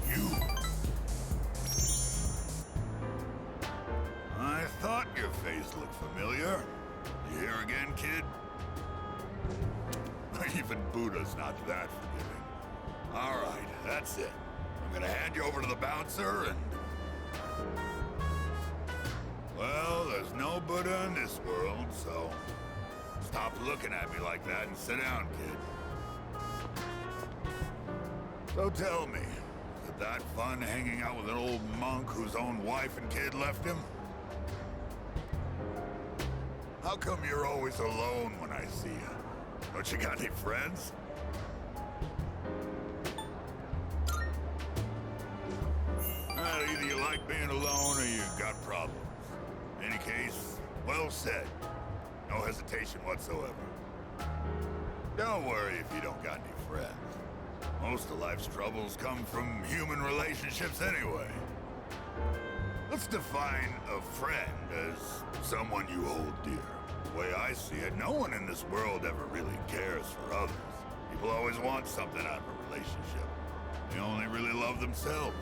You. I thought your face looked familiar. You here again, kid? Even Buddha's not that forgiving. All right, that's it. I'm gonna hand you over to the bouncer and... Well, there's no Buddha in this world, so... Stop looking at me like that and sit down, kid. So tell me, is it that fun hanging out with an old monk whose own wife and kid left him? How come you're always alone when I see you? Don't you got any friends? Well, either you like being alone or you got problems. In any case, well said. No hesitation whatsoever. Don't worry if you don't got any friends. Most of life's troubles come from human relationships anyway. Let's define a friend as someone you hold dear. The way I see it, no one in this world ever really cares for others. People always want something out of a relationship. They only really love themselves.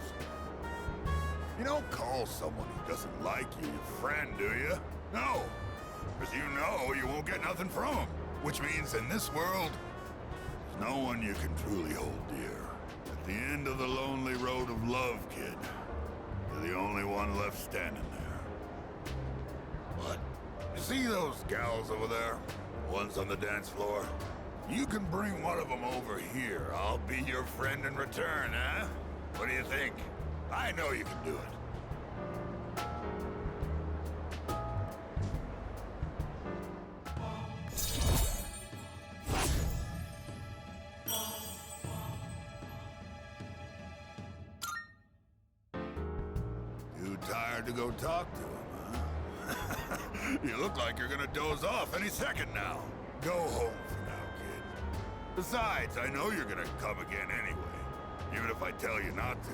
You don't call someone who doesn't like you your friend, do you? No. Because you know you won't get nothing from them. Which means in this world, there's no one you can truly hold dear. At the end of the lonely road of love, kid, you're the only one left standing there. What? You see those gals over there? The ones on the dance floor? You can bring one of them over here. I'll be your friend in return, huh? What do you think? I know you can do it. Too tired to go talk to him, huh? You look like you're gonna doze off any second now. Go home for now, kid. Besides, I know you're gonna come again anyway, even if I tell you not to.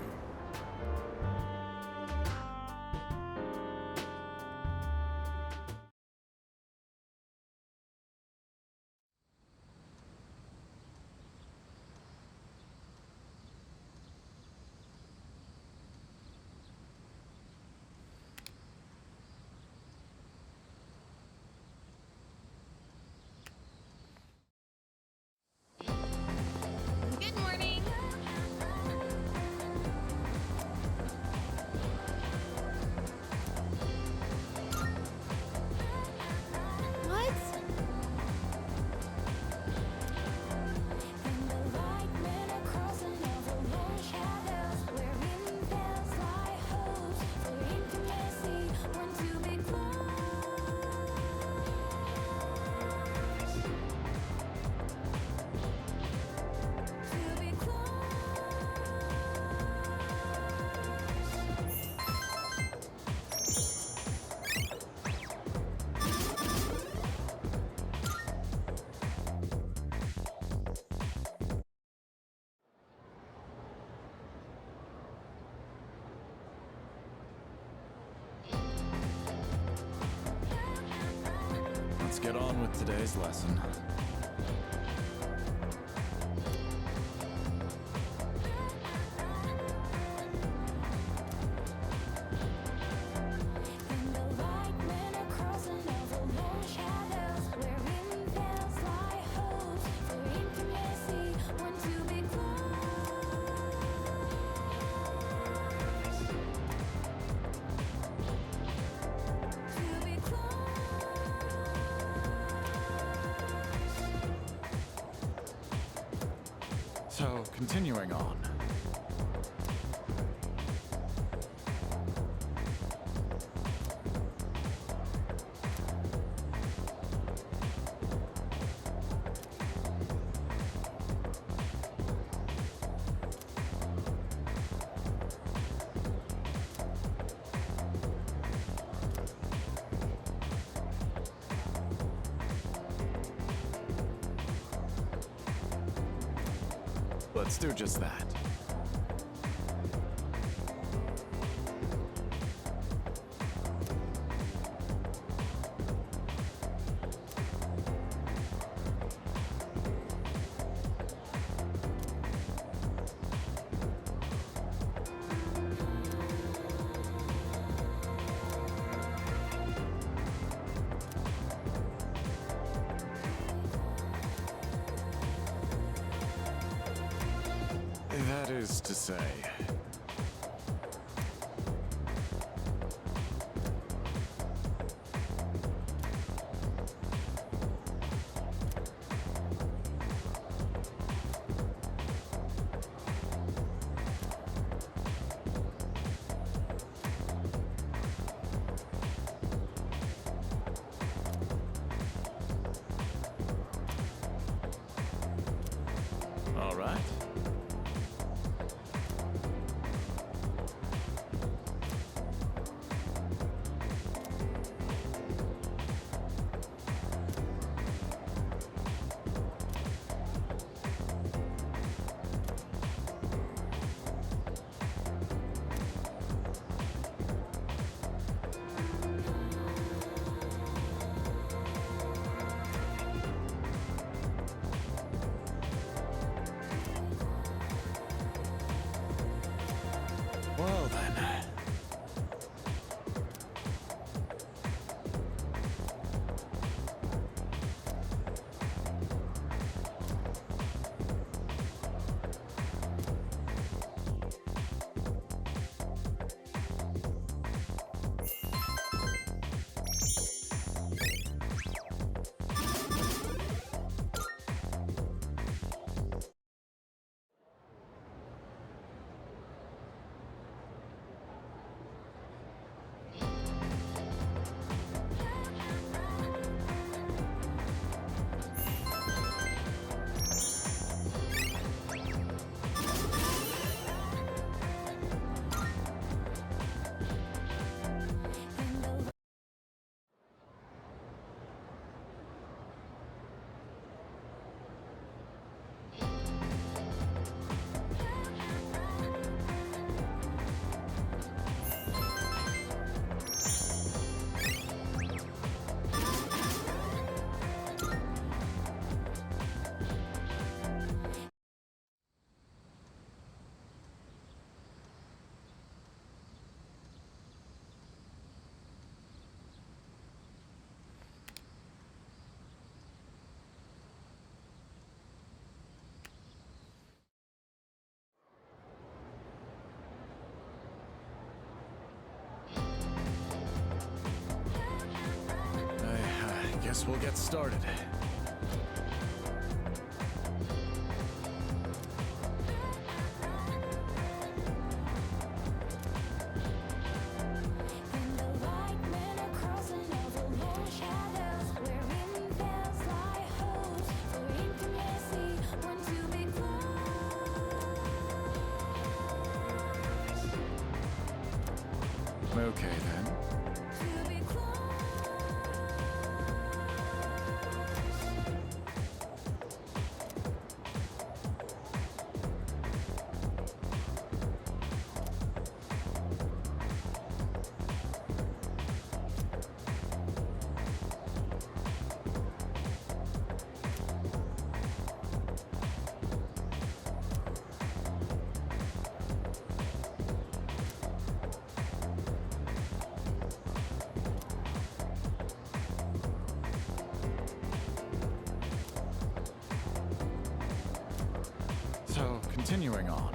Good morning. What? Let's get on with today's lesson. So, continuing on. Let's do just that. That is to say... All right. Well then. I guess we'll get started. Okay then. So, continuing on.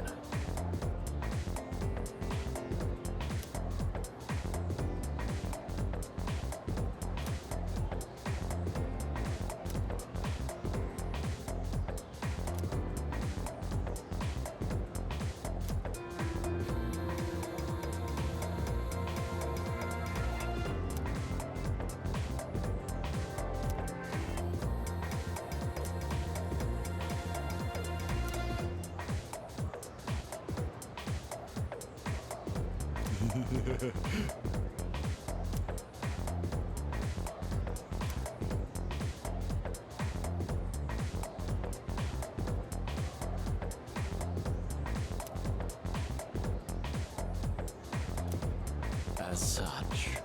As such.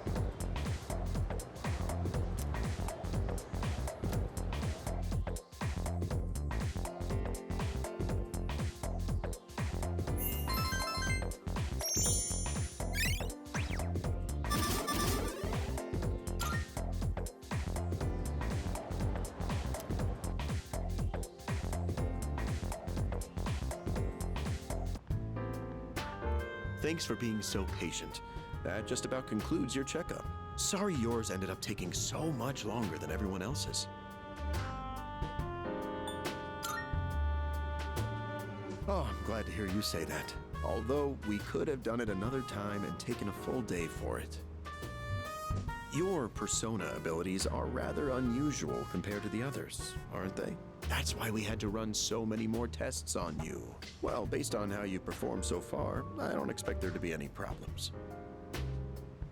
thanks for being so patient. That just about concludes your checkup. Sorry yours ended up taking so much longer than everyone else's. Oh, I'm glad to hear you say that. Although, we could have done it another time and taken a full day for it. Your persona abilities are rather unusual compared to the others, aren't they? That's why we had to run so many more tests on you. Well, based on how you performed so far, I don't expect there to be any problems.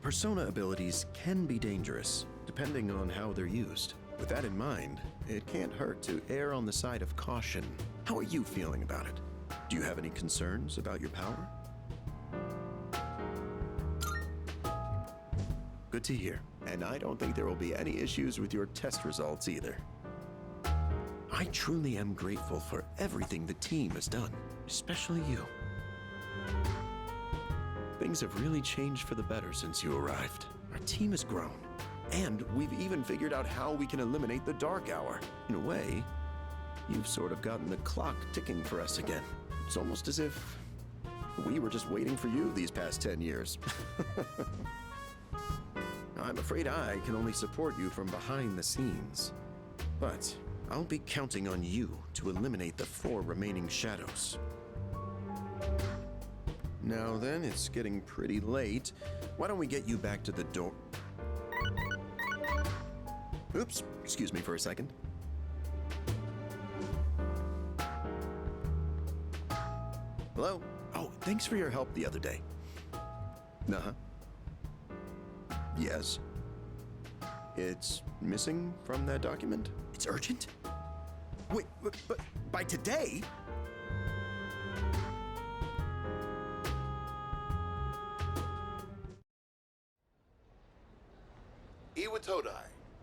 Persona abilities can be dangerous, depending on how they're used. With that in mind, it can't hurt to err on the side of caution. How are you feeling about it? Do you have any concerns about your power? Good to hear, and I don't think there will be any issues with your test results either. I truly am grateful for everything the team has done, especially you. Things have really changed for the better since you arrived. Our team has grown, and we've even figured out how we can eliminate the dark hour. In a way, you've sort of gotten the clock ticking for us again. It's almost as if we were just waiting for you these past 10 years. I'm afraid I can only support you from behind the scenes. But I'll be counting on you to eliminate the 4 remaining shadows. Now then, it's getting pretty late. Why don't we get you back to the door? Oops, excuse me for a second. Hello? Oh, thanks for your help the other day. Uh-huh. Yes. It's missing from that document? It's urgent? Wait, but by today?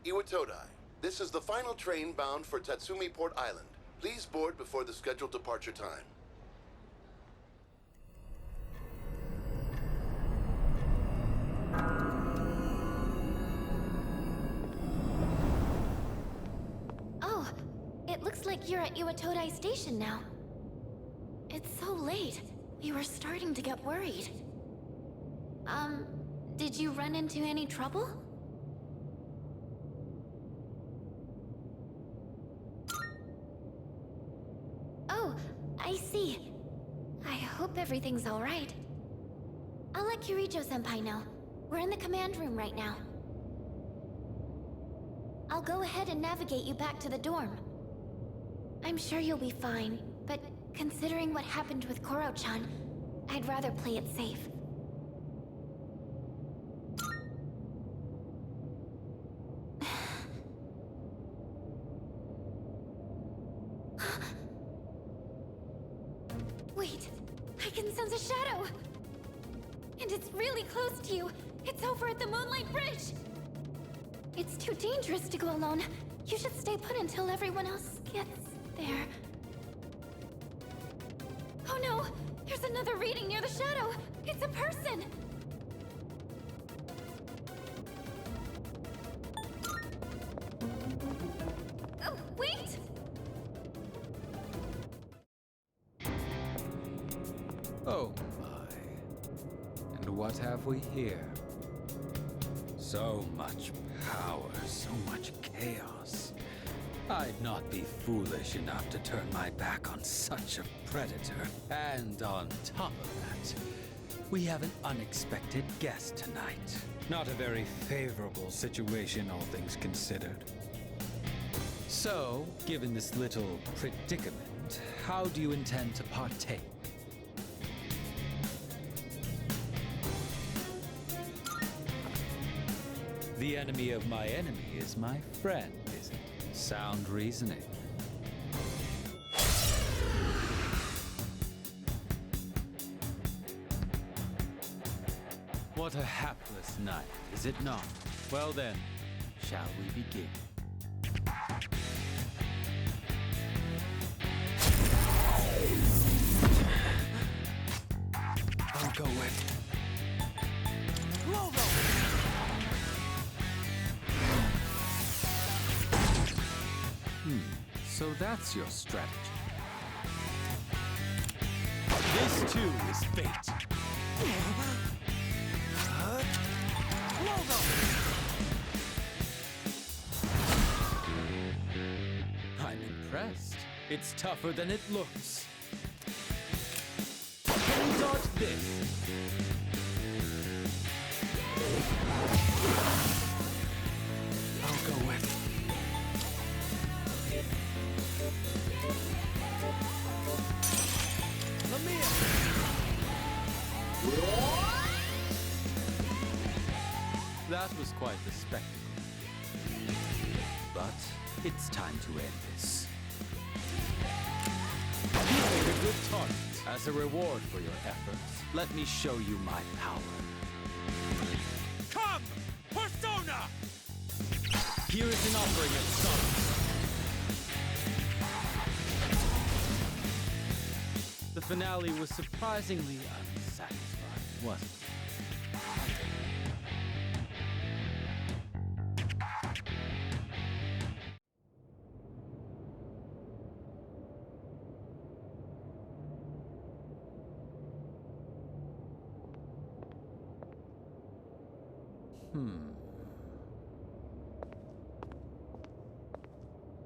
Iwatodai. This is the final train bound for Tatsumi Port Island. Please board before the scheduled departure time. Oh, it looks like you're at Iwatodai Station now. It's so late. We were starting to get worried. Did you run into any trouble? Oh, I see. I hope everything's all right. I'll let Kirijo-senpai know. We're in the command room right now. I'll go ahead and navigate you back to the dorm. I'm sure you'll be fine, but considering what happened with Koro-chan, I'd rather play it safe. Wait, I can sense a shadow! And it's really close to you! It's over at the Moonlight Bridge! It's too dangerous to go alone. You should stay put until everyone else gets there. Oh no! There's another reading near the shadow! It's a person! Oh, wait! Oh my. And what have we here? So much power, so much chaos. I'd not be foolish enough to turn my back on such a predator. And on top of that, we have an unexpected guest tonight. Not a very favorable situation, all things considered. So, given this little predicament, how do you intend to partake? The enemy of my enemy is my friend, is it? Sound reasoning. What a hapless night, is it not? Well then, shall we begin? I'll go with Roll. So that's your strategy. This too is fate. I'm impressed. It's tougher than it looks. Can you dodge this? I'll go with. That was quite the spectacle. But it's time to end this. You made a good target. As a reward for your efforts, let me show you my power. Come! Persona! Here is an offering of sons. The finale was surprisingly unsatisfying, wasn't it?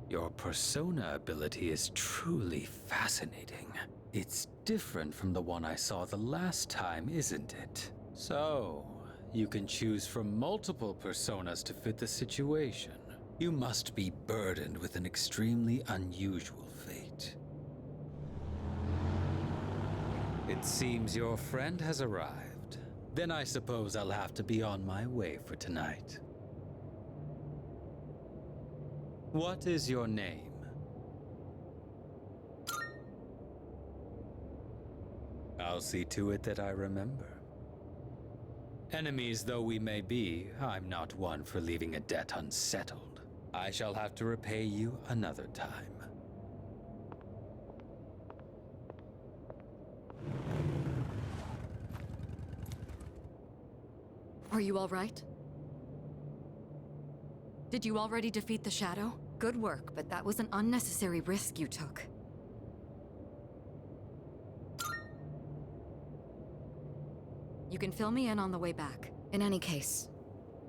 Your persona ability is truly fascinating. It's different from the one I saw the last time, isn't it? So, you can choose from multiple personas to fit the situation. You must be burdened with an extremely unusual fate. It seems your friend has arrived. Then I suppose I'll have to be on my way for tonight. What is your name? I'll see to it that I remember. Enemies though we may be, I'm not one for leaving a debt unsettled. I shall have to repay you another time. Are you all right? Did you already defeat the Shadow? Good work, but that was an unnecessary risk you took. You can fill me in on the way back. In any case,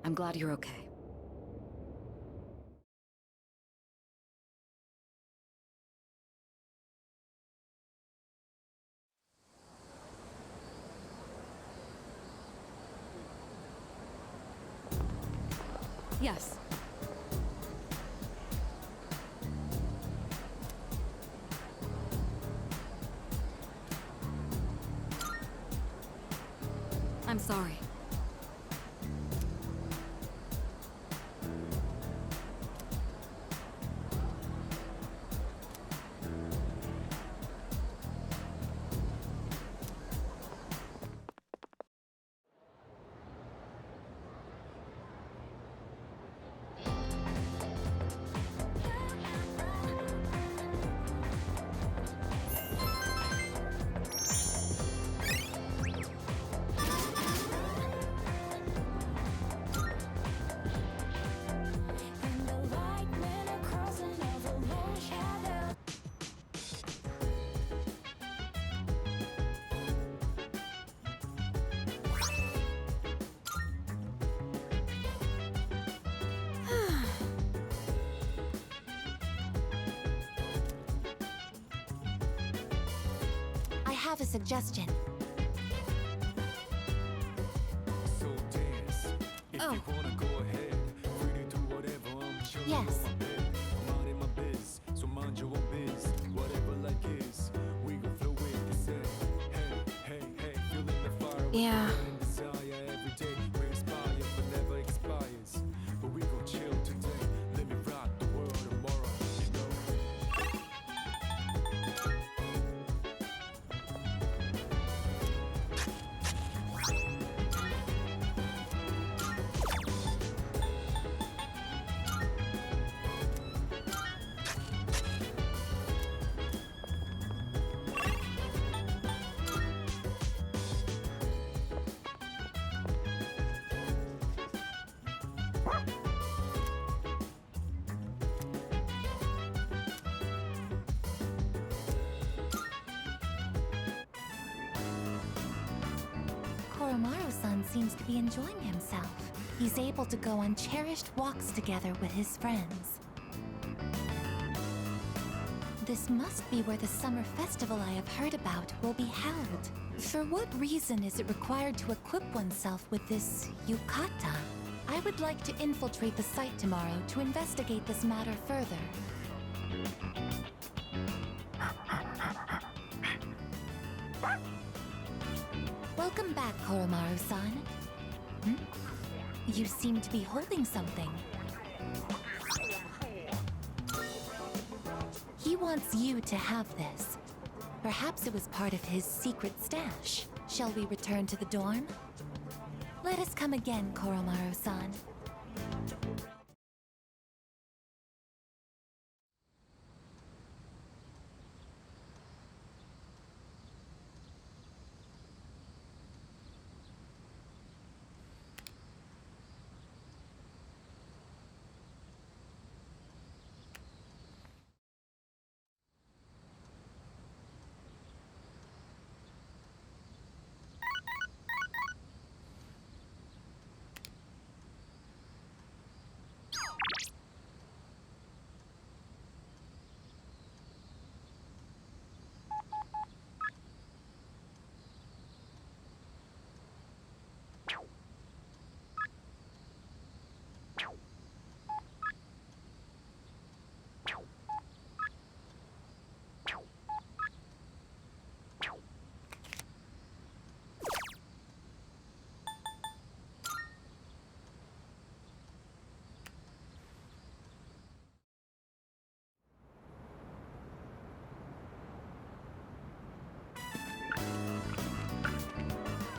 I'm glad you're okay. Yes. I'm sorry. I have a suggestion. So dance. If Oh. you wanna go ahead, free to do whatever. I'm chilling Yes. on my bed. I'm out in my biz, so mind your own biz. Whatever like is, we gon' flow with this. Hey, hey, hey, feeling the fire. with Yeah. the burning desire every day. We inspire, but never expires. But we gon' chill today. Let me rock the world tomorrow. You know. Koromaru-san seems to be enjoying himself. He's able to go on cherished walks together with his friends. This must be where the summer festival I have heard about will be held. For what reason is it required to equip oneself with this yukata? I would like to infiltrate the site tomorrow to investigate this matter further. Welcome back, Koromaru-san. You seem to be holding something. He wants you to have this. Perhaps it was part of his secret stash. Shall we return to the dorm? Let us come again, Koromaru-san.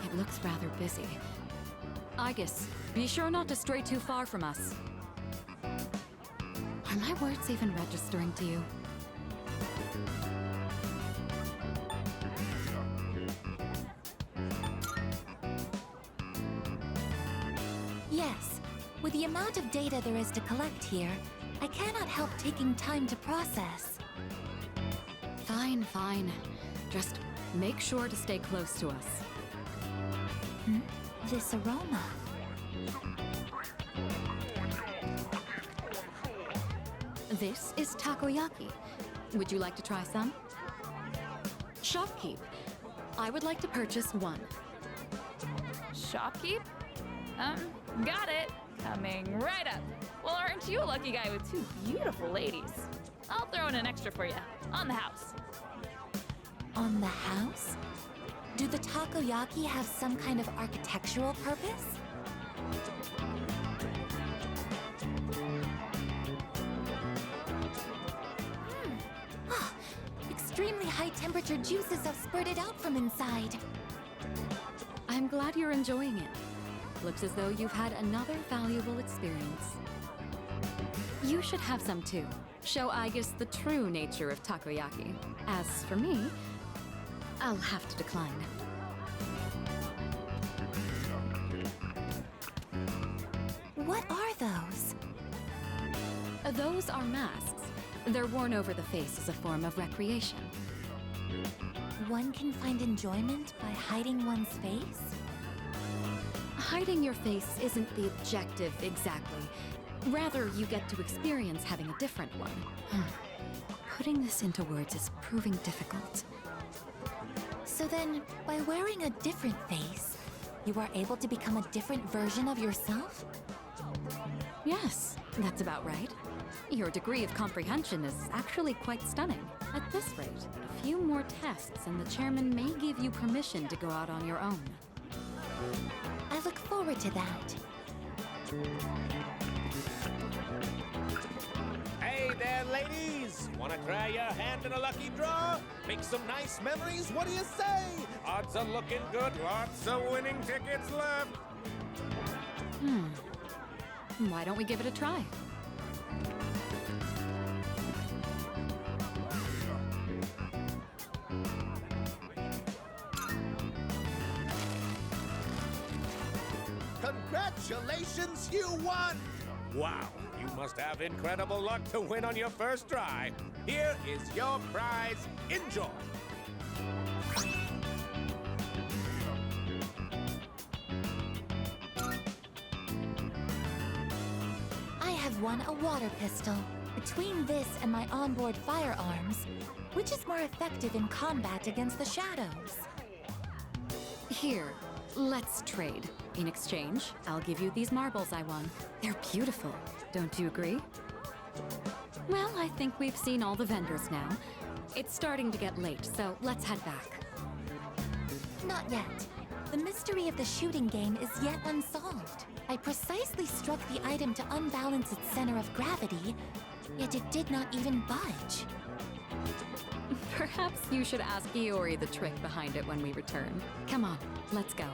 It looks rather busy. Aegis, be sure not to stray too far from us. Are my words even registering to you? Yes. With the amount of data there is to collect here, I cannot help taking time to process. Fine, fine. Just make sure to stay close to us. This aroma. This is takoyaki. Would you like to try some? Shopkeep. I would like to purchase one. Shopkeep? Got it. Coming right up. Well, aren't you a lucky guy with two beautiful ladies? I'll throw in an extra for you. On the house. On the house? Do the takoyaki have some kind of architectural purpose? Extremely high-temperature juices have spurted out from inside. I'm glad you're enjoying it. Looks as though you've had another valuable experience. You should have some too. Show Aegis the true nature of takoyaki. As for me, I'll have to decline. What are those? Those are masks. They're worn over the face as a form of recreation. One can find enjoyment by hiding one's face? Hiding your face isn't the objective exactly. Rather, you get to experience having a different one. Putting this into words is proving difficult. So then, by wearing a different face, you are able to become a different version of yourself? Yes, that's about right. Your degree of comprehension is actually quite stunning. At this rate, a few more tests and the chairman may give you permission to go out on your own. I look forward to that. Hey there, ladies! Wanna try your hand in a lucky draw? Make some nice memories? What do you say? Odds are looking good. Lots of winning tickets left. Why don't we give it a try? Congratulations, you won! Wow, you must have incredible luck to win on your first try. Here is your prize. Enjoy! I've won a water pistol. Between this and my onboard firearms, which is more effective in combat against the shadows? Here, let's trade. In exchange, I'll give you these marbles I won. They're beautiful. Don't you agree? Well, I think we've seen all the vendors now. It's starting to get late, so let's head back. Not yet. The mystery of the shooting game is yet unsolved. I precisely struck the item to unbalance its center of gravity, yet it did not even budge. Perhaps you should ask Iori the trick behind it when we return. Come on, let's go.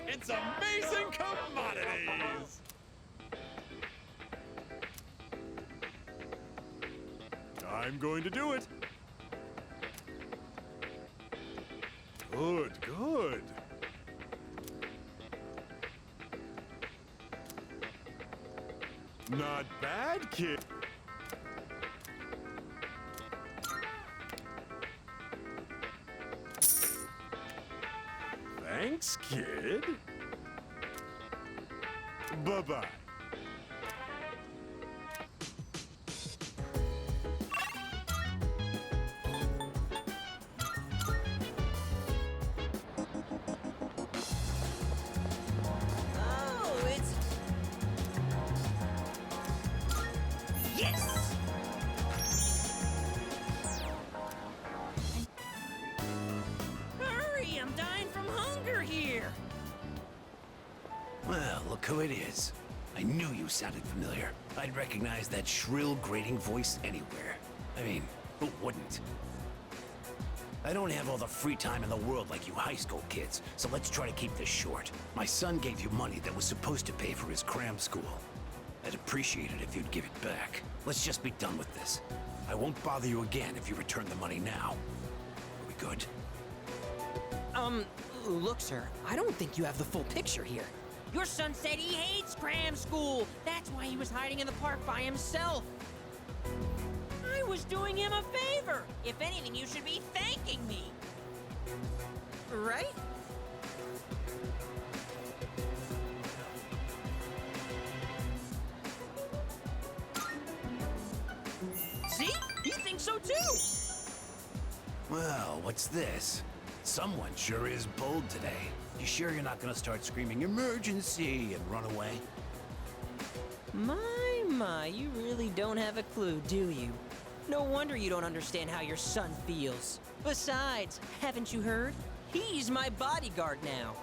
It's amazing commodities! I'm going to do it. Good, good. Not bad, kid. Thanks, kid. Bye-bye. Oh, it's... Yes! Hurry, I'm dying from hunger here! Well, look who it is. I knew you sounded familiar. I'd recognize that shrill, grating voice anywhere. I mean, who wouldn't? I don't have all the free time in the world like you high school kids, so let's try to keep this short. My son gave you money that was supposed to pay for his cram school. I'd appreciate it if you'd give it back. Let's just be done with this. I won't bother you again if you return the money now. Are we good? Look, sir, I don't think you have the full picture here. Your son said he hates cram school. That's why he was hiding in the park by himself. I was doing him a favor. If anything, you should be thanking me. Right? See? He thinks so too. Well, what's this? Someone sure is bold today. You sure you're not gonna start screaming emergency and run away? My, you really don't have a clue, do you? No wonder you don't understand how your son feels. Besides, haven't you heard? He's my bodyguard now.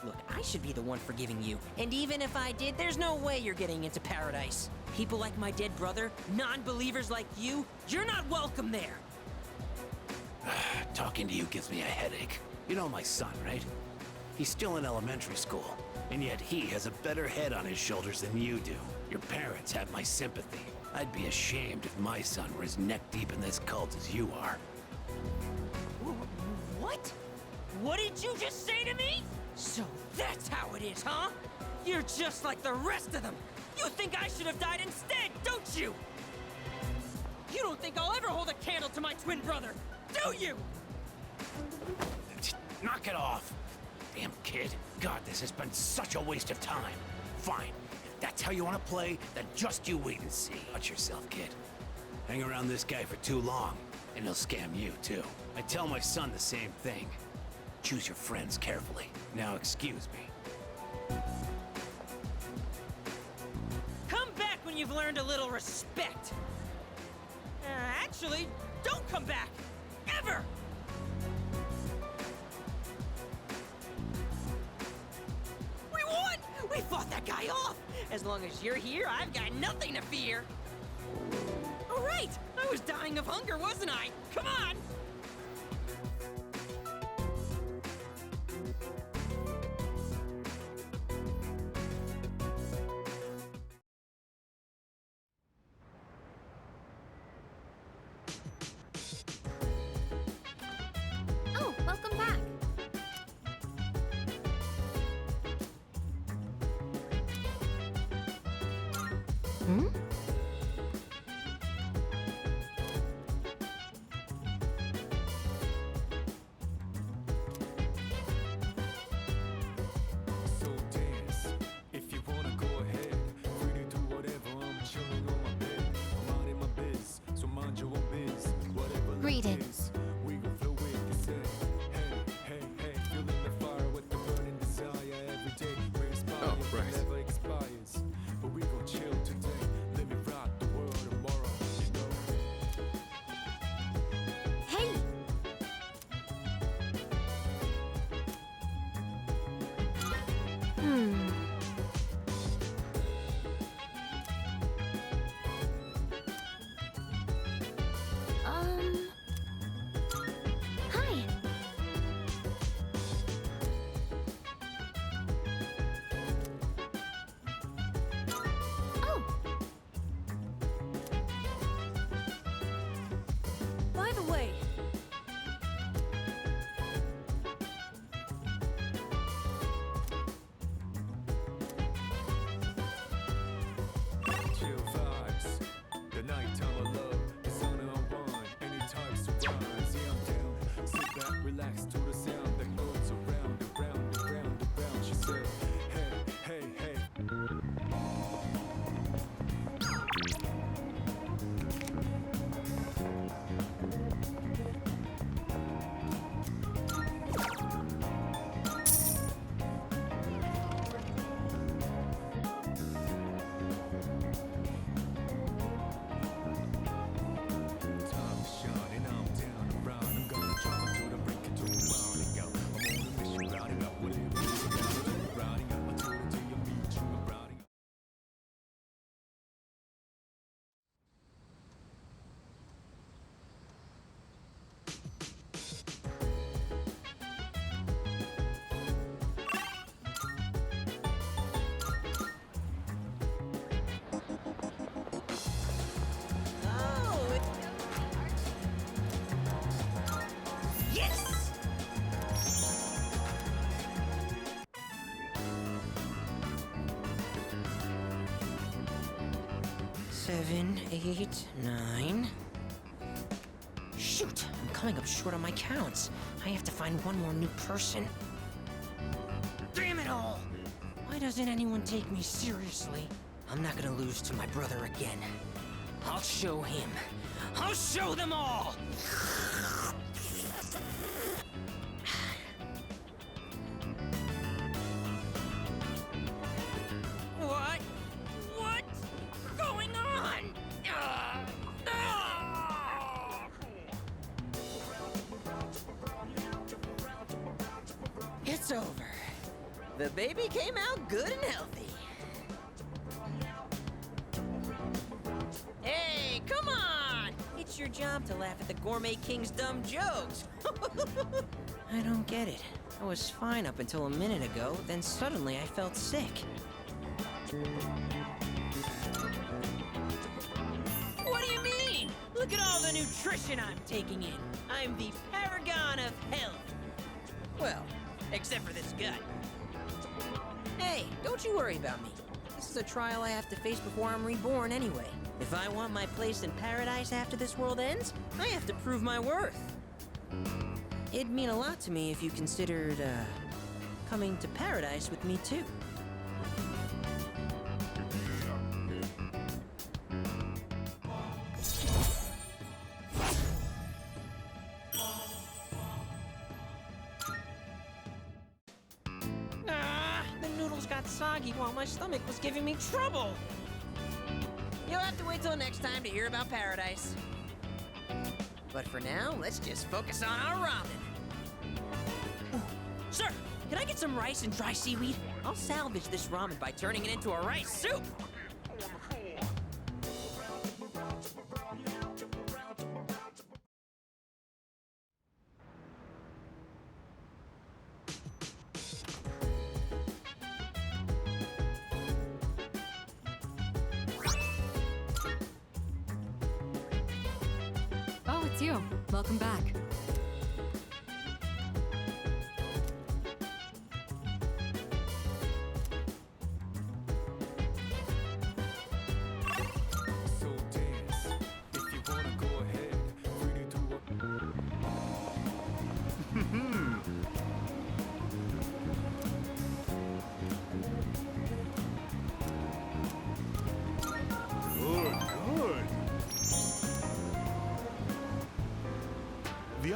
Look, I should be the one forgiving you. And even if I did, there's no way you're getting into paradise. People like my dead brother, non-believers like you, you're not welcome there. Talking to you gives me a headache. You know my son, right? He's still in elementary school, and yet he has a better head on his shoulders than you do. Your parents have my sympathy. I'd be ashamed if my son were as neck-deep in this cult as you are. What? What did you just say to me? So that's how it is, huh? You're just like the rest of them. You think I should have died instead, don't you? You don't think I'll ever hold a candle to my twin brother, do you? Knock it off! Damn kid. God, this has been such a waste of time. Fine. If that's how you want to play, then just you wait and see. Watch yourself, kid. Hang around this guy for too long, and he'll scam you, too. I tell my son the same thing. Choose your friends carefully. Now excuse me. Come back when you've learned a little respect. Actually, don't come back! Ever! We won! We fought that guy off! As long as you're here, I've got nothing to fear! All right! I was dying of hunger, wasn't I? Come on! Hmm? So dance, if you wanna go ahead. Free to do whatever, I'm chilling on my bed. I'm minding my biz, so mind your own biz. Whatever life Greetings. is, we gon' flow with this head. Hey, hey, hey, feeling the fire with the burning desire every day. We're inspired, right. never expires. But we gon' chill today. Let me rock the world tomorrow, you know. Hey! Hi. Oh, By the way, Chill vibes, the nighttime of love, the sun unwind, any types of rise. Yeah, I'm down. Sit back, relax to the sound that goes around, around, around, around. She said, hey, hey, hey. Time to shine, and I'm down around. I'm gonna drive until the break into the rounding out. I'm on a mission, routing out whatever is around it. Routing out, I tune until you meet you. I'm routing out. oh, yes! Seven, 8, 9. Shoot, I'm coming up short on my counts. I have to find one more new person. Damn it all! Why doesn't anyone take me seriously? I'm not gonna lose to my brother again. I'll show him. I'll show them all! What? What's going on? It's over. The baby came out good and healthy. Hey, come on! It's your job to laugh at the Gourmet King's dumb jokes. I don't get it. I was fine up until a minute ago, then suddenly I felt sick. What do you mean? Look at all the nutrition I'm taking in. I'm the paragon of health. Well, except for this gut. Hey, don't you worry about me. This is a trial I have to face before I'm reborn anyway. If I want my place in paradise after this world ends, I have to prove my worth. It'd mean a lot to me if you considered, coming to paradise with me too. The noodles got soggy while my stomach was giving me trouble. You'll have to wait till next time to hear about paradise. But for now, let's just focus on our ramen. Ooh, sir, can I get some rice and dry seaweed? I'll salvage this ramen by turning it into a rice soup. Oh, it's you. Welcome back.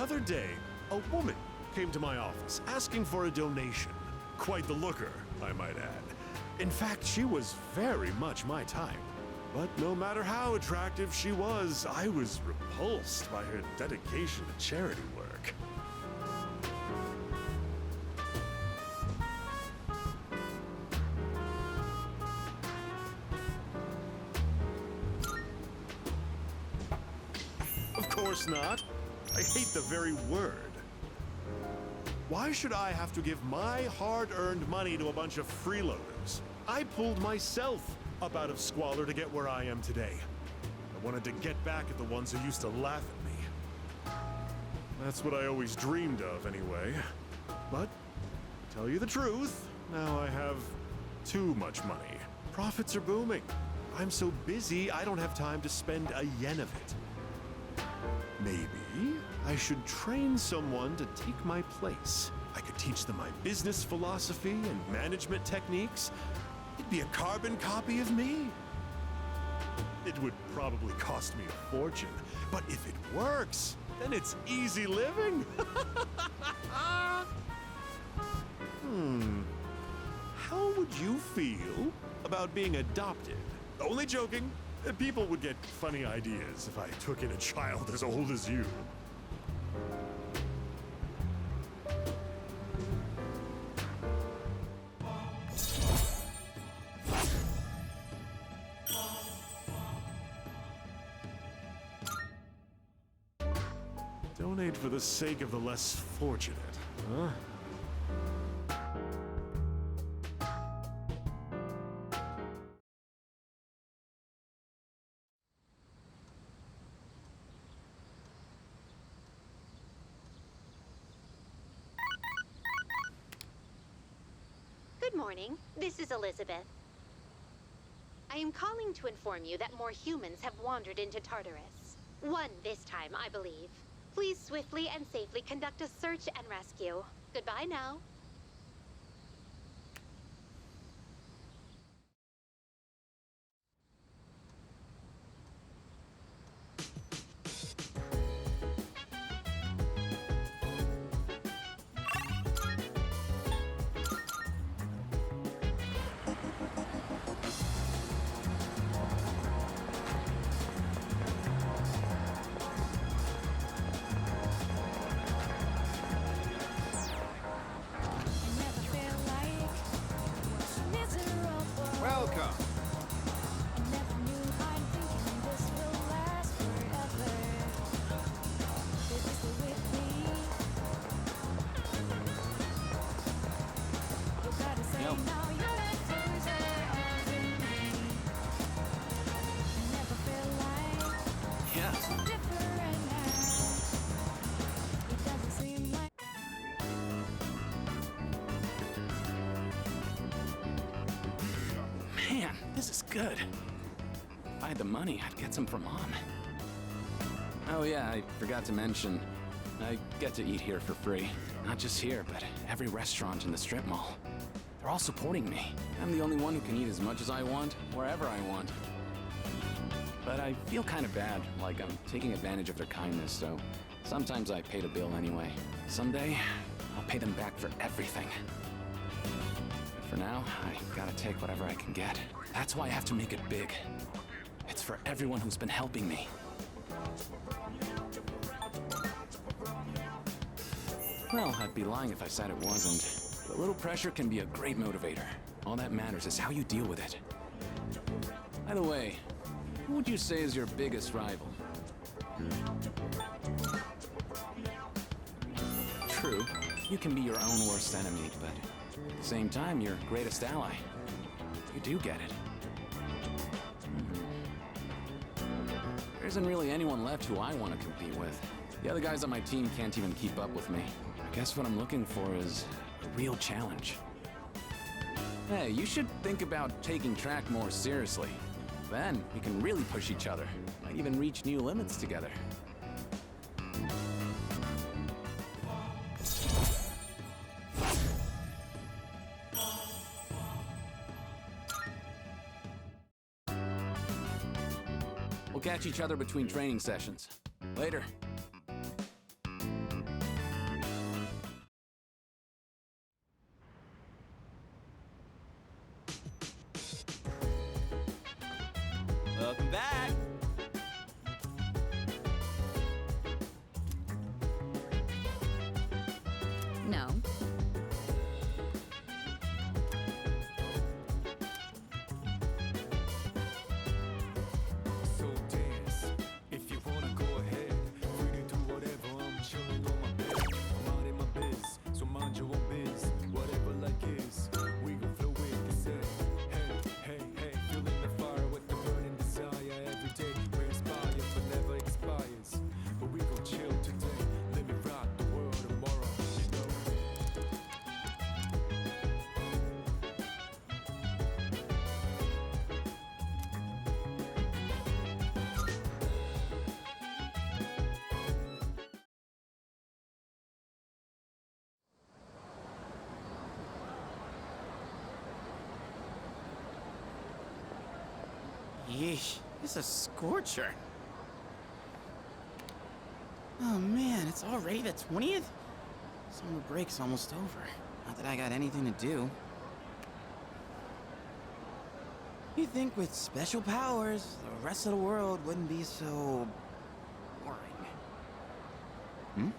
other day, a woman came to my office asking for a donation. Quite the looker, I might add. In fact, she was very much my type. But no matter how attractive she was, I was repulsed by her dedication to charity work. Of course not. I hate the very word. Why should I have to give my hard-earned money to a bunch of freeloaders? I pulled myself up out of squalor to get where I am today. I wanted to get back at the ones who used to laugh at me. That's what I always dreamed of, anyway. But, to tell you the truth, now I have too much money. Profits are booming. I'm so busy, I don't have time to spend a yen of it. Maybe I should train someone to take my place. I could teach them my business philosophy and management techniques. It'd be a carbon copy of me. It would probably cost me a fortune, but if it works, then it's easy living. How would you feel about being adopted? Only joking. People would get funny ideas if I took in a child as old as you. Donate for the sake of the less fortunate, huh? Good morning. This is Elizabeth. I am calling to inform you that more humans have wandered into Tartarus. One this time, I believe. Please swiftly and safely conduct a search and rescue. Goodbye now. Welcome. Man, this is good. If I had the money, I'd get some for Mom. Oh yeah, I forgot to mention, I get to eat here for free. Not just here, but every restaurant in the strip mall. They're all supporting me. I'm the only one who can eat as much as I want, wherever I want. But I feel kind of bad, like I'm taking advantage of their kindness, so sometimes I pay the bill anyway. Someday, I'll pay them back for everything. For now, I gotta take whatever I can get. That's why I have to make it big. It's for everyone who's been helping me. Well, I'd be lying if I said it wasn't. But a little pressure can be a great motivator. All that matters is how you deal with it. By the way, who would you say is your biggest rival? True, you can be your own worst enemy, but at the same time, your greatest ally. You do get it. There isn't really anyone left who I want to compete with. The other guys on my team can't even keep up with me. I guess what I'm looking for is a real challenge. Hey, you should think about taking track more seriously. Then we can really push each other. Might even reach new limits together. We'll catch each other between training sessions. Later. Welcome back. No. So dance, if you wanna go ahead. Free to do whatever, I'm chilling on my bed. I'm minding my biz, so mind your own biz. Whatever like is, we gon' flow with the set. Hey, hey, hey, feeling the fire with the burning desire. Every day we inspire, but never expires. But we gon' chill today, let me rock the world tomorrow, you know. Yeesh, it's a scorcher. Oh man, it's already the 20th? Summer break's almost over. Not that I got anything to do. You'd think with special powers, the rest of the world wouldn't be so boring. Hmm?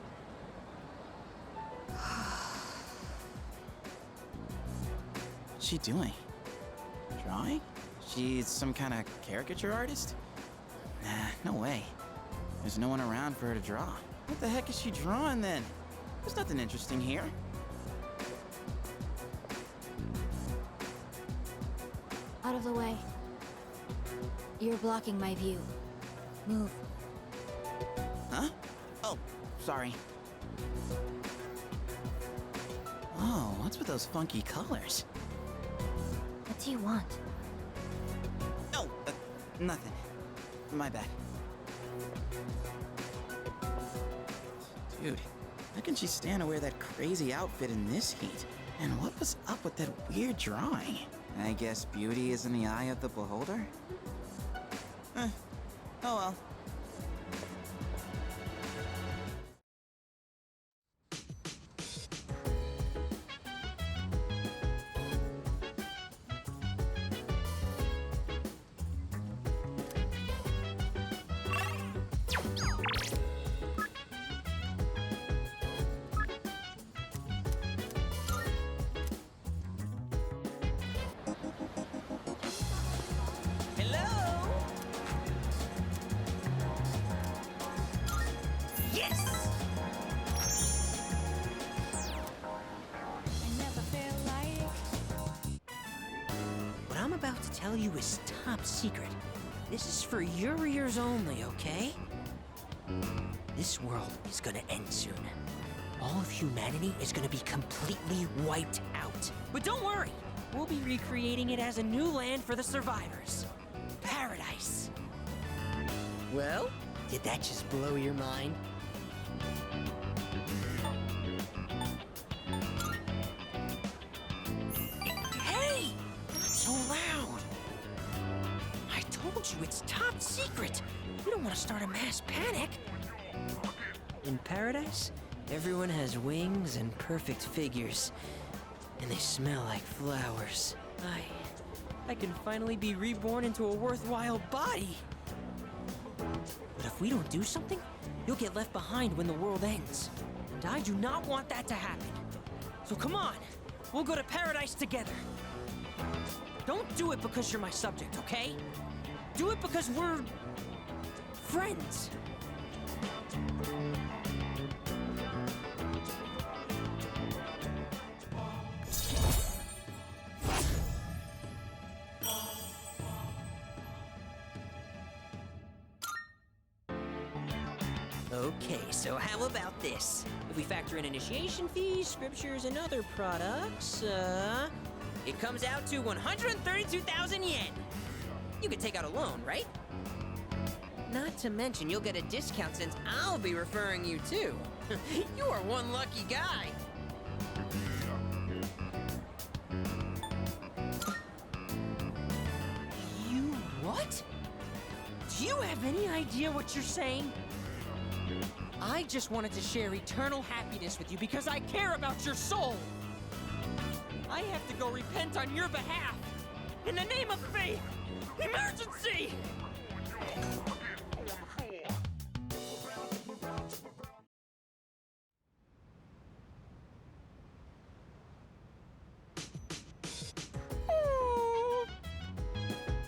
What's she doing? Drawing? She's some kind of caricature artist? Nah, no way. There's no one around for her to draw. What the heck is she drawing then? There's nothing interesting here. Out of the way. You're blocking my view. Move. Huh? Oh, sorry. Oh, what's with those funky colors? What do you want? Oh, nothing. My bad. Dude, how can she stand to wear that crazy outfit in this heat? And what was up with that weird drawing? I guess beauty is in the eye of the beholder? Oh well. Hello? Yes! What I'm about to tell you is top secret. This is for your ears only, okay? This world is gonna end soon. All of humanity is gonna be completely wiped out. But don't worry, we'll be recreating it as a new land for the survivors. Paradise. Well, did that just blow your mind? Hey! Not so loud! I told you it's top secret! We don't want to start a mass panic! In paradise, everyone has wings and perfect figures. And they smell like flowers. I can finally be reborn into a worthwhile body! But if we don't do something, you'll get left behind when the world ends. And I do not want that to happen. So come on, we'll go to paradise together. Don't do it because you're my subject, okay? Do it because we're... friends. Okay, so how about this? If we factor in initiation fees, scriptures, and other products, it comes out to 132,000 yen. You could take out a loan, right? Not to mention you'll get a discount since I'll be referring you too. You are one lucky guy. You what? Do you have any idea what you're saying? I just wanted to share eternal happiness with you because I care about your soul. I have to go repent on your behalf. In the name of faith! Emergency!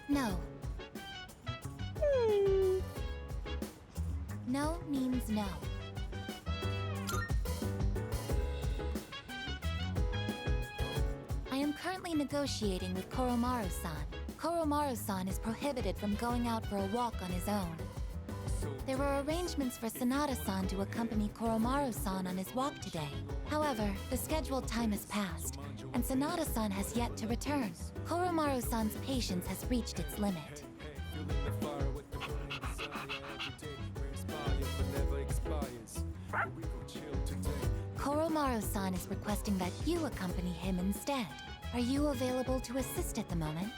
No. No means no. I am currently negotiating with Koromaru-san. Koromaru-san is prohibited from going out for a walk on his own. There were arrangements for Sanada-san to accompany Koromaru-san on his walk today. However, the scheduled time has passed, and Sanada-san has yet to return. Koromaru-san's patience has reached its limit. Koromaru-san is requesting that you accompany him instead. Are you available to assist at the moment?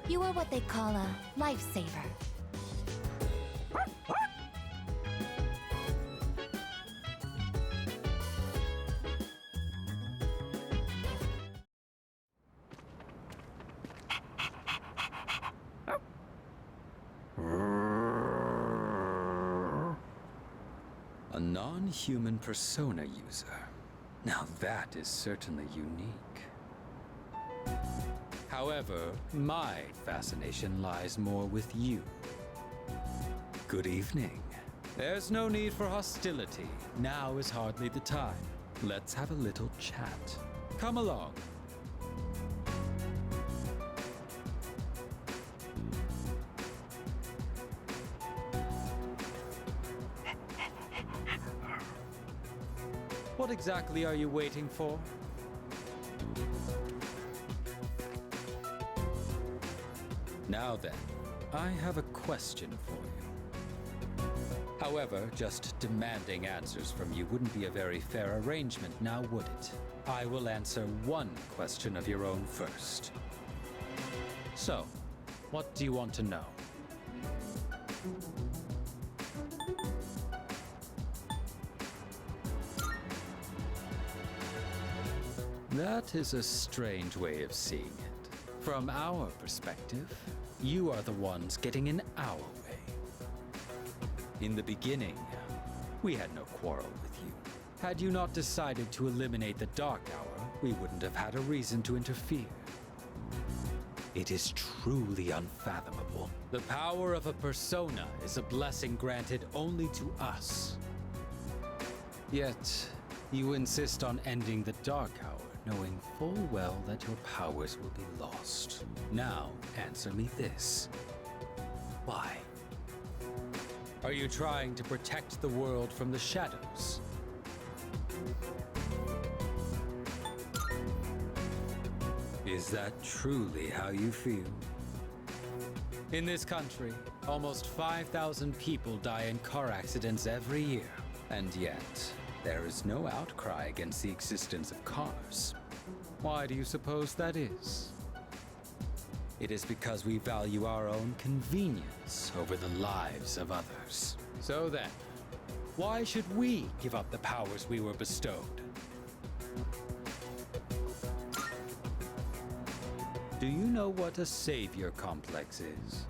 You are what they call a lifesaver. A non-human persona user. Now that is certainly unique. However, my fascination lies more with you. Good evening. There's no need for hostility. Now is hardly the time. Let's have a little chat. Come along. What exactly are you waiting for? Now then, I have a question for you. However, just demanding answers from you wouldn't be a very fair arrangement, now would it? I will answer one question of your own first. So, what do you want to know? That is a strange way of seeing it. From our perspective, you are the ones getting in our way. In the beginning, we had no quarrel with you. Had you not decided to eliminate the Dark Hour, we wouldn't have had a reason to interfere. It is truly unfathomable. The power of a persona is a blessing granted only to us. Yet, you insist on ending the Dark Hour, knowing full well that your powers will be lost. Now, answer me this. Why? Are you trying to protect the world from the shadows? Is that truly how you feel? In this country, almost 5,000 people die in car accidents every year, and yet, there is no outcry against the existence of cars. Why do you suppose that is? It is because we value our own convenience over the lives of others. So then, why should we give up the powers we were bestowed? Do you know what a savior complex is?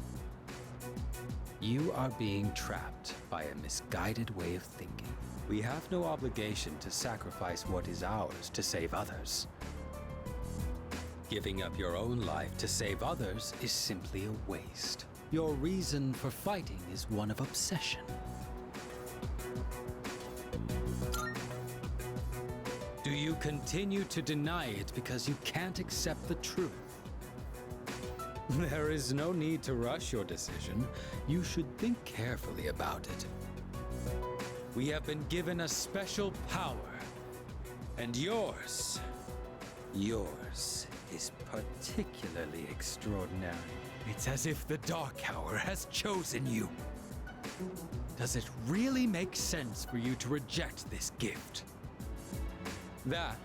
You are being trapped by a misguided way of thinking. We have no obligation to sacrifice what is ours to save others. Giving up your own life to save others is simply a waste. Your reason for fighting is one of obsession. Do you continue to deny it because you can't accept the truth? There is no need to rush your decision. You should think carefully about it. We have been given a special power, and yours is particularly extraordinary. It's as if the Dark Hour has chosen you. Does it really make sense for you to reject this gift? That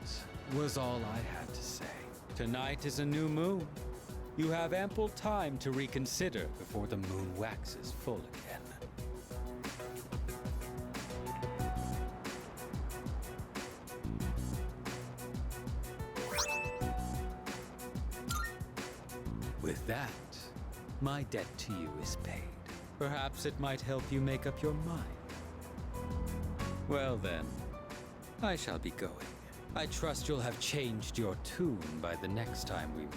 was all I had to say. Tonight is a new moon. You have ample time to reconsider before the moon waxes full again. With that, my debt to you is paid. Perhaps it might help you make up your mind. Well then, I shall be going. I trust you'll have changed your tune by the next time we meet.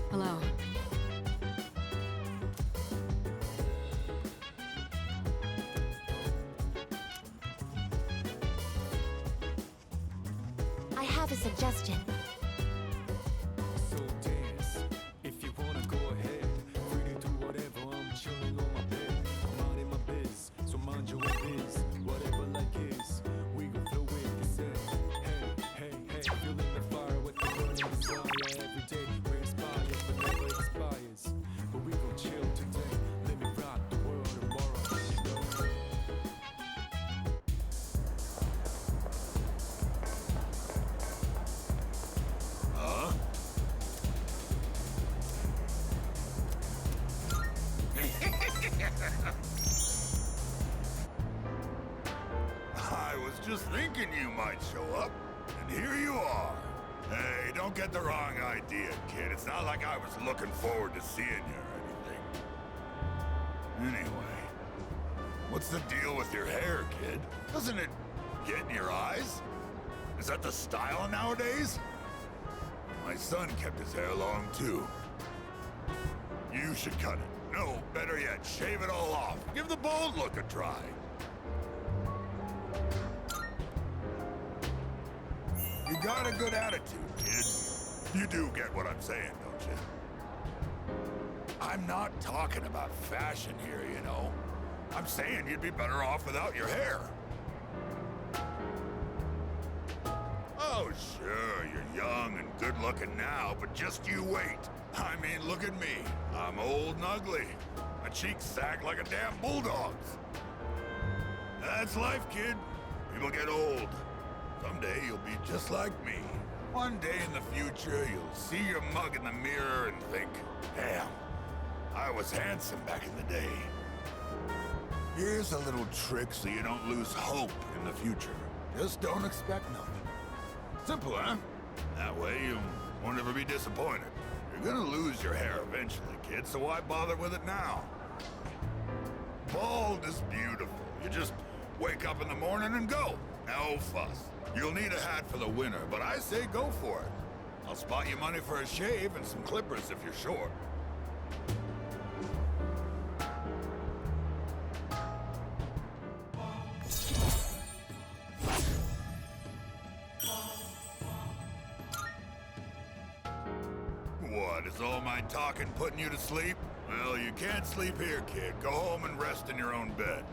Hello. I have a suggestion. So dance, if you wanna go ahead. Free to do whatever, I'm chilling on my bed. I'm out in my biz, so mind your own biz. Whatever like is, we gon' throw it, they said. Hey, feeling the fire with the burning desire. Every day we're inspired, but never expires. But we gon' chill today, let me rock the world tomorrow, you know? Huh? I was just thinking you might show up, and here you are. Hey, don't get the wrong idea, kid. It's not like I was looking forward to seeing you or anything. Anyway, what's the deal with your hair, kid? Doesn't it get in your eyes? Is that the style nowadays? My son kept his hair long, too. You should cut it. No, better yet, shave it all off. Give the bald look a try. You got a good attitude, kid. You do get what I'm saying, don't you? I'm not talking about fashion here, you know. I'm saying you'd be better off without your hair. Oh, sure, you're young and good-looking now, but just you wait. I mean, look at me. I'm old and ugly. My cheeks sag like a damn bulldog's. That's life, kid. People get old. Someday you'll be just like me. One day in the future, you'll see your mug in the mirror and think, damn, I was handsome back in the day. Here's a little trick so you don't lose hope in the future. Just don't expect nothing. Simple, huh? That way you won't ever be disappointed. You're gonna lose your hair eventually, kid, so why bother with it now? Bald is beautiful. You just wake up in the morning and go. No fuss. You'll need a hat for the winter, but I say go for it. I'll spot you money for a shave and some clippers if you're short. What, is all my talking putting you to sleep? Well, you can't sleep here, kid. Go home and rest in your own bed.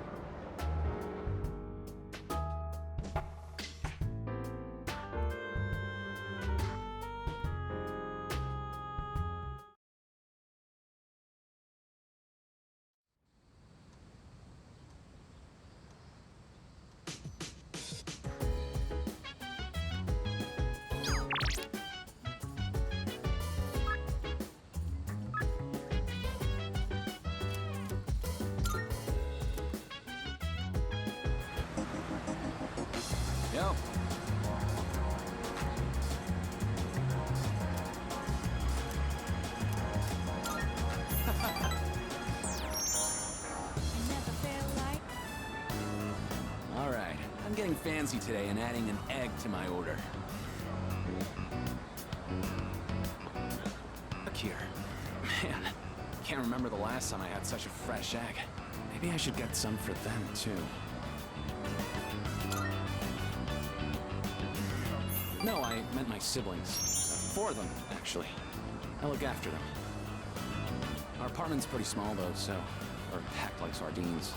Yo. All right, I'm getting fancy today and adding an egg to my order. Look here. Man, can't remember the last time I had such a fresh egg. Maybe I should get some for them, too. No, I meant my siblings. 4 of them, actually. I look after them. Our apartment's pretty small, though, so we're packed like sardines.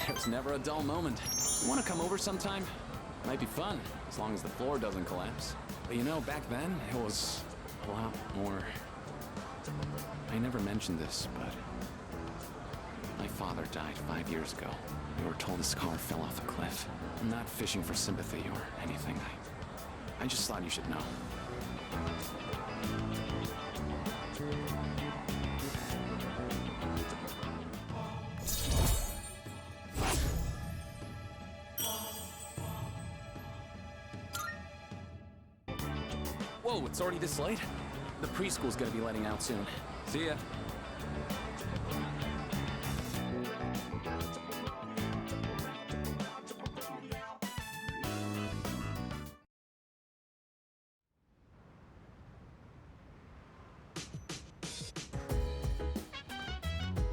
There's never a dull moment. You want to come over sometime? Might be fun, as long as the floor doesn't collapse. But you know, back then, it was a lot more... I never mentioned this, but... my father died 5 years ago. We were told his car fell off a cliff. I'm not fishing for sympathy or anything. I just thought you should know. Whoa, it's already this late? The preschool's gonna be letting out soon. See ya.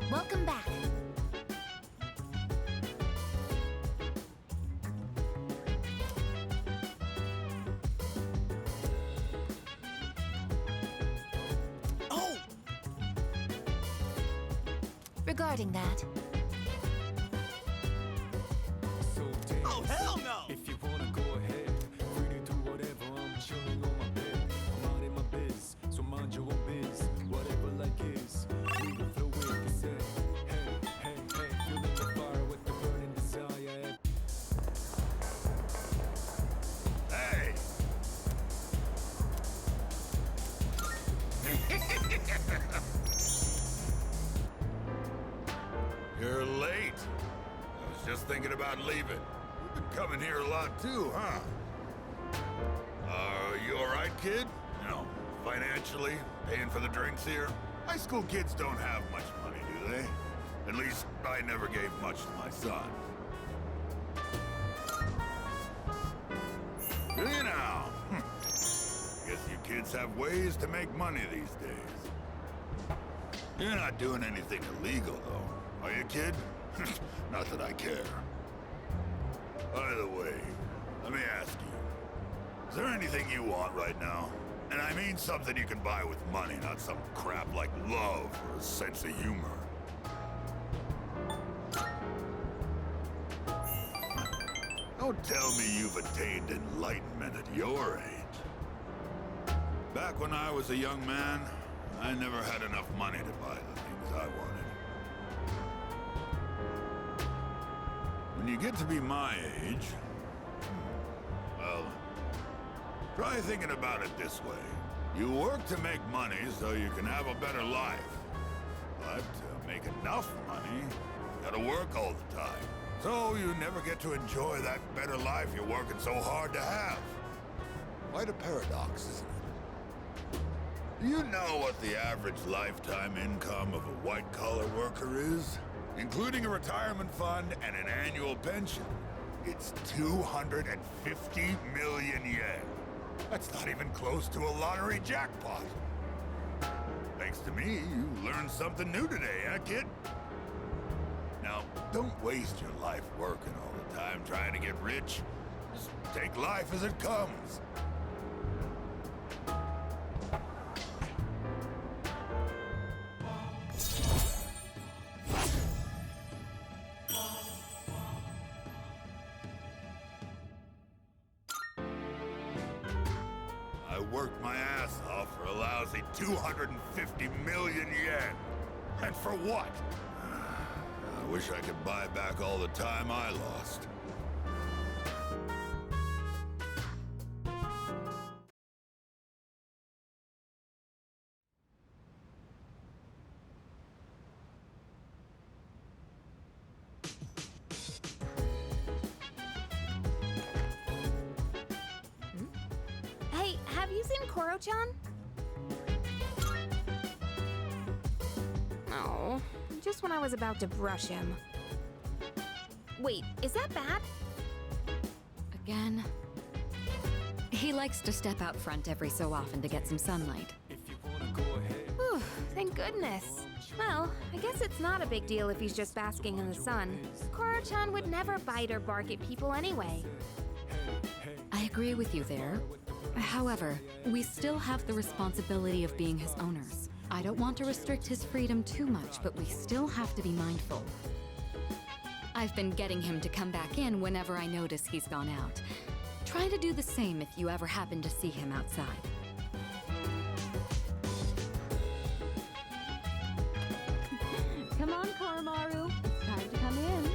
Welcome back. Oh! Regarding that, Oh, hell no! If you wanna go ahead, free to do whatever. I'm chilling on my bed. I'm out in my biz, so mind your own biz. Whatever like is, we will flow with the set. Hey, hey, hey, feeling the fire with the burning desire. Hey! You're late. I was just thinking about leaving. You've been coming here a lot too, huh? You alright, kid? You know, financially, paying for the drinks here? High school kids don't have much money, do they? At least, I never gave much to my son. Do you now? Guess you kids have ways to make money these days. You're not doing anything illegal, though. Are you, kid? Not that I care. By the way, let me ask you. Is there anything you want right now? And I mean something you can buy with money, not some crap like love or a sense of humor. Don't tell me you've attained enlightenment at your age. Back when I was a young man, I never had enough money to buy the things I wanted. When you get to be my age, well, try thinking about it this way. You work to make money so you can have a better life. But to make enough money, you gotta work all the time. So you never get to enjoy that better life you're working so hard to have. Quite a paradox, isn't it? Do you know what the average lifetime income of a white-collar worker is? Including a retirement fund and an annual pension. It's 250 million yen. That's not even close to a lottery jackpot. Thanks to me, you learned something new today, huh, kid? Now, don't waste your life working all the time trying to get rich. Just take life as it comes. I worked my ass off for a lousy 250 million yen. And for what? I wish I could buy back all the time I lost. Hey, have you seen Koro-chan? Oh, just when I was about to brush him. Wait, is that bad? Again? He likes to step out front every so often to get some sunlight. Whew, thank goodness. Well, I guess it's not a big deal if he's just basking in the sun. Koro-chan would never bite or bark at people anyway. I agree with you there. However, we still have the responsibility of being his owners. I don't want to restrict his freedom too much, but we still have to be mindful. I've been getting him to come back in whenever I notice he's gone out. Try to do the same if you ever happen to see him outside. Come on, Koromaru. It's time to come in.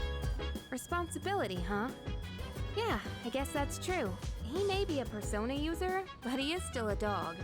Responsibility, huh? Yeah, I guess that's true. He may be a persona user, but he is still a dog.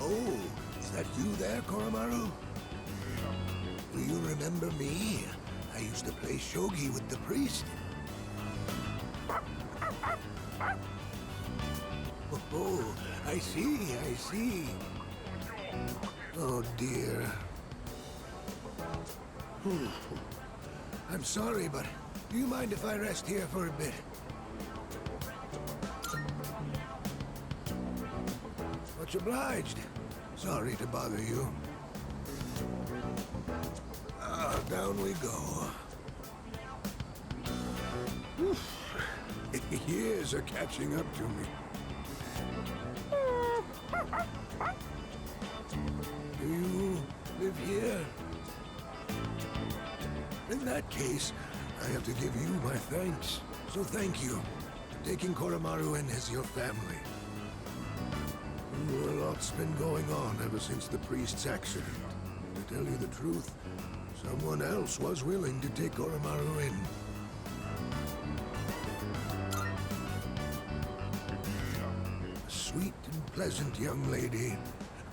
Oh, is that you there, Koromaru? Do you remember me? I used to play shogi with the priest. Oh, I see. Oh, dear. I'm sorry, but do you mind if I rest here for a bit? Much obliged. Sorry to bother you. Down we go. Years are catching up to me. Do you live here? In that case, I have to give you my thanks. So thank you for taking Koromaru in as your family. A lot's been going on ever since the priest's accident. To tell you the truth, someone else was willing to take Koromaru in. A sweet and pleasant young lady.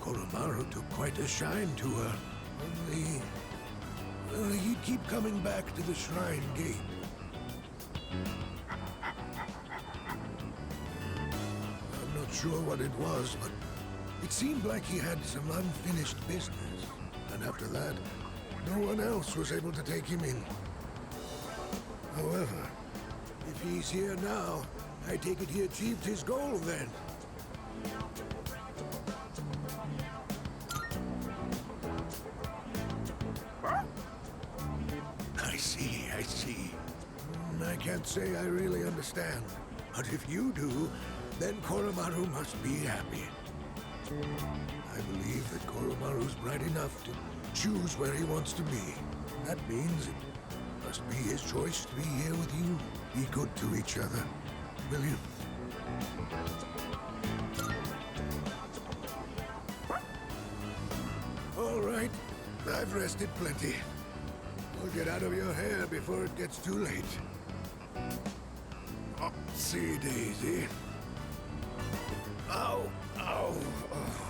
Koromaru took quite a shine to her. Only... well, he'd keep coming back to the shrine gate. I'm not sure what it was, but it seemed like he had some unfinished business. And after that, no one else was able to take him in. However, if he's here now, I take it he achieved his goal then. I see. I can't say I really understand. But if you do, then Koromaru must be happy. I believe that Koromaru's bright enough to choose where he wants to be. That means it must be his choice to be here with you. Be good to each other, will you? All right, I've rested plenty. I'll get out of your hair before it gets too late. Oh, see, Daisy. Ow, ow, oh.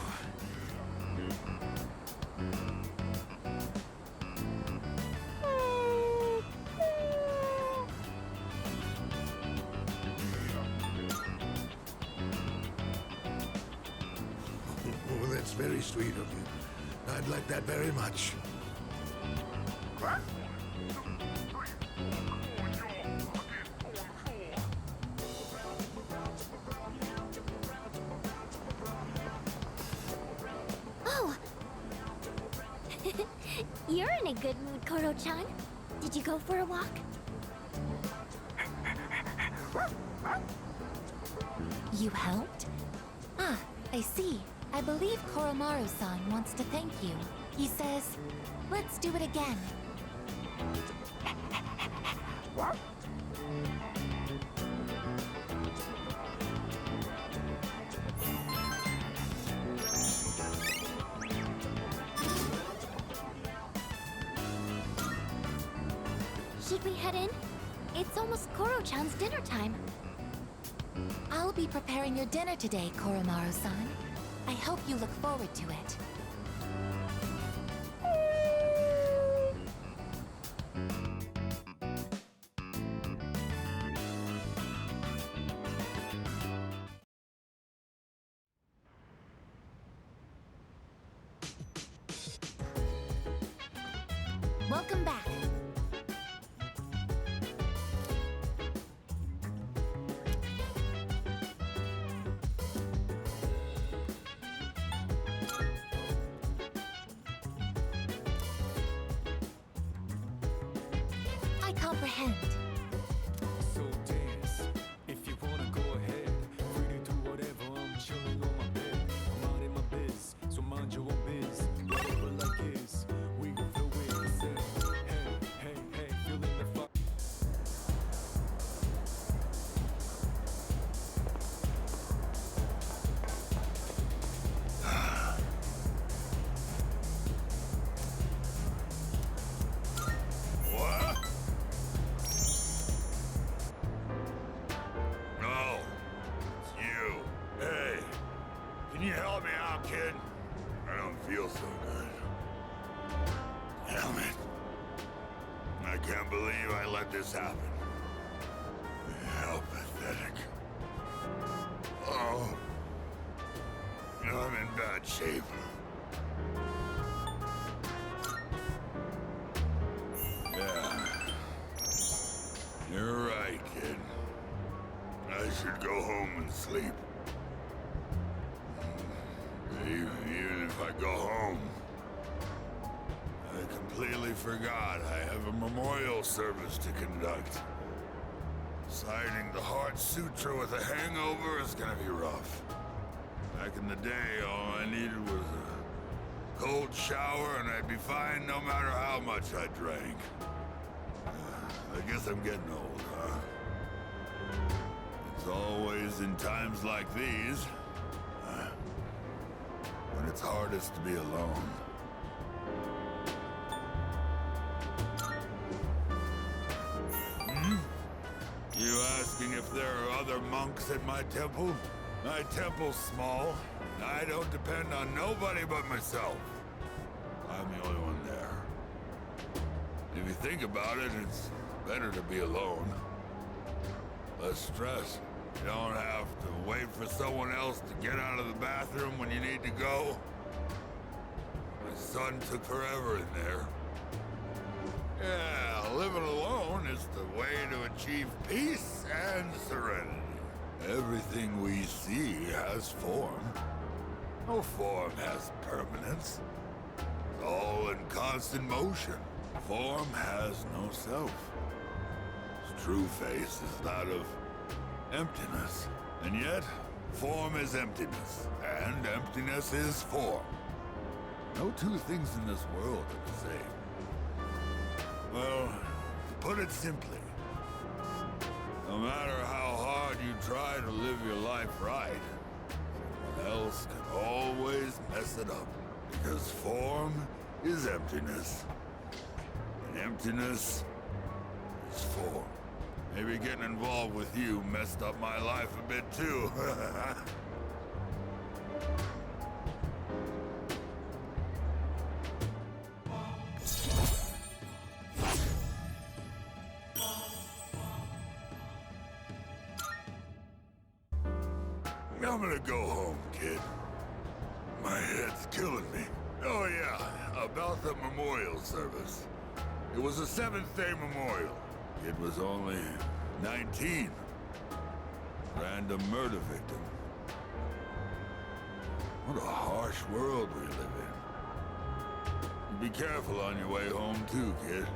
Oh, that's very sweet of you. I'd like that very much. You're in a good mood, Koro-chan. Did you go for a walk? You helped? Ah, I see. I believe Koromaru-san wants to thank you. He says, let's do it again. Should we head in? It's almost Koro-chan's dinner time. I'll be preparing your dinner today, Koromaru-san. I hope you look forward to it. Welcome back. I comprehend. So dance, if you wanna go ahead. Free to do whatever, I'm chilling on my bed. I'm out in my biz, so mind your own biz. Whatever like is, we gon' flow with the set. Hey, hey, hey, feeling the fire. What? No. It's you. Hey, can you help me out, kid? I don't feel so good. Damn it. I can't believe I let this happen. How pathetic. Oh. I'm in bad shape. Yeah. You're right, kid. I should go home and sleep. Even if I go home, I completely forgot I have a memorial service to conduct. Reciting the Heart Sutra with a hangover is gonna be rough. Back in the day, all I needed was a cold shower and I'd be fine no matter how much I drank. I guess I'm getting old, huh? It's always in times like these when it's hardest to be alone. You asking if there are other monks at my temple? My temple's small, and I don't depend on nobody but myself. I'm the only one there. If you think about it, it's better to be alone. Less stress. You don't have to wait for someone else to get out of the bathroom when you need to go. My son took forever in there. Yeah, living alone is the way to achieve peace and serenity. Everything we see has form. No form has permanence. It's all in constant motion. Form has no self. Its true face is that of emptiness. And yet, form is emptiness, and emptiness is form. No two things in this world are the same. Well, to put it simply, no matter how hard you try to live your life right, someone else can always mess it up. Because form is emptiness, and emptiness is form. Maybe getting involved with you messed up my life a bit too. I'm gonna go home, kid. My head's killing me. Oh yeah, about the memorial service. It was a 7th-day memorial. Kid was only 19. Random murder victim. What a harsh world we live in. Be careful on your way home too, kid.